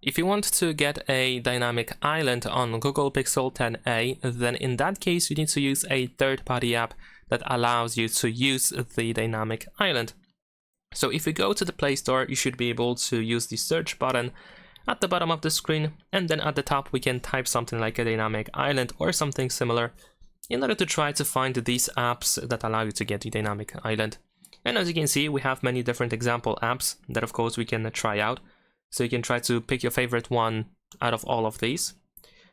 If you want to get a dynamic island on Google Pixel 10a, then in that case you need to use a third-party app that allows you to use the dynamic island. So if you go to the Play Store, you should be able to use the search button at the bottom of the screen, and then at the top we can type something like a dynamic island or something similar in order to try to find these apps that allow you to get the dynamic island. And as you can see, we have many different example apps that of course we can try out. So you can try to pick your favorite one out of all of these.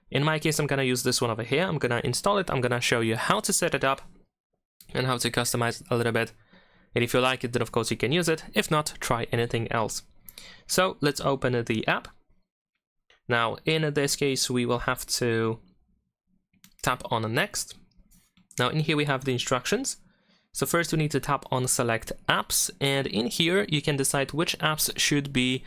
In my case, I'm gonna use this one over here. I'm gonna install it. I'm gonna show you how to set it up and how to customize it a little bit. And if you like it, then of course you can use it. If not, try anything else. So let's open the app. Now, in this case, we will have to tap on next. Now in here we have the instructions. So first we need to tap on select apps, and in here you can decide which apps should be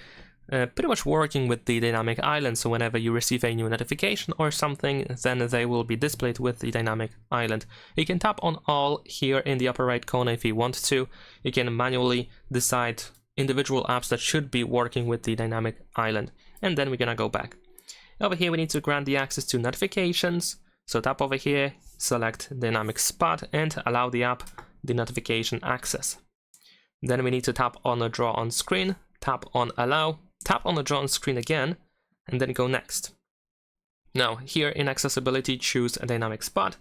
pretty much working with the dynamic island. So whenever you receive a new notification or something, then they will be displayed with the dynamic island. You can tap on all here in the upper right corner if you want to. You can manually decide individual apps that should be working with the dynamic island. And then we're gonna go back. Over here we need to grant the access to notifications. So tap over here, select dynamic spot, and allow the app the notification access. Then we need to tap on the draw on screen, tap on allow, tap on the draw on screen again, and then go next. Now here in accessibility, choose a dynamic spot,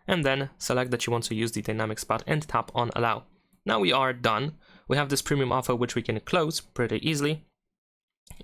and then select that you want to use the dynamic spot and tap on allow. Now we are done. We have this premium offer which we can close pretty easily,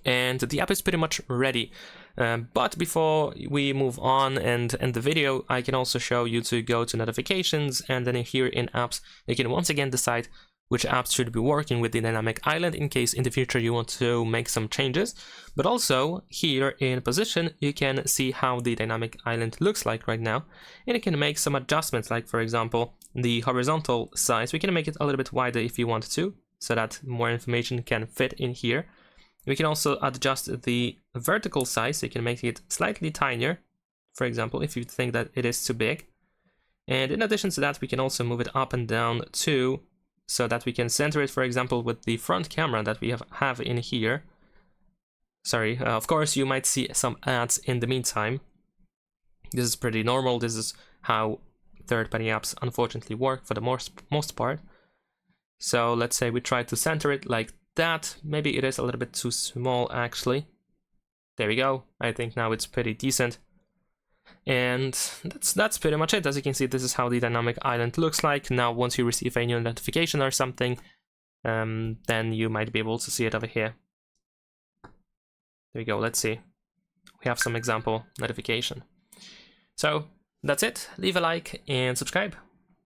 and the app is pretty much ready. But before we move on and end the video, I can also show you to go to notifications, and then here in apps you can once again decide which apps should be working with the dynamic island in case in the future you want to make some changes. But also here in position you can see how the dynamic island looks like right now, and you can make some adjustments, like for example the horizontal size. We can make it a little bit wider if you want to, so that more information can fit in here. We can also adjust the vertical size, so you can make it slightly tinier, for example, if you think that it is too big. And in addition to that, we can also move it up and down too, so that we can center it, for example, with the front camera that we have in here. Sorry, of course you might see some ads in the meantime. This is pretty normal. This is how third-party apps unfortunately work for the most part. So let's say we try to center it like that. Maybe it is a little bit too small actually. There we go. I think now it's pretty decent. And that's pretty much it. As you can see, this is how the dynamic island looks like. Now once you receive a new notification or something, then you might be able to see it over here. There we go. Let's see. We have some example notification. So that's it. Leave a like and subscribe.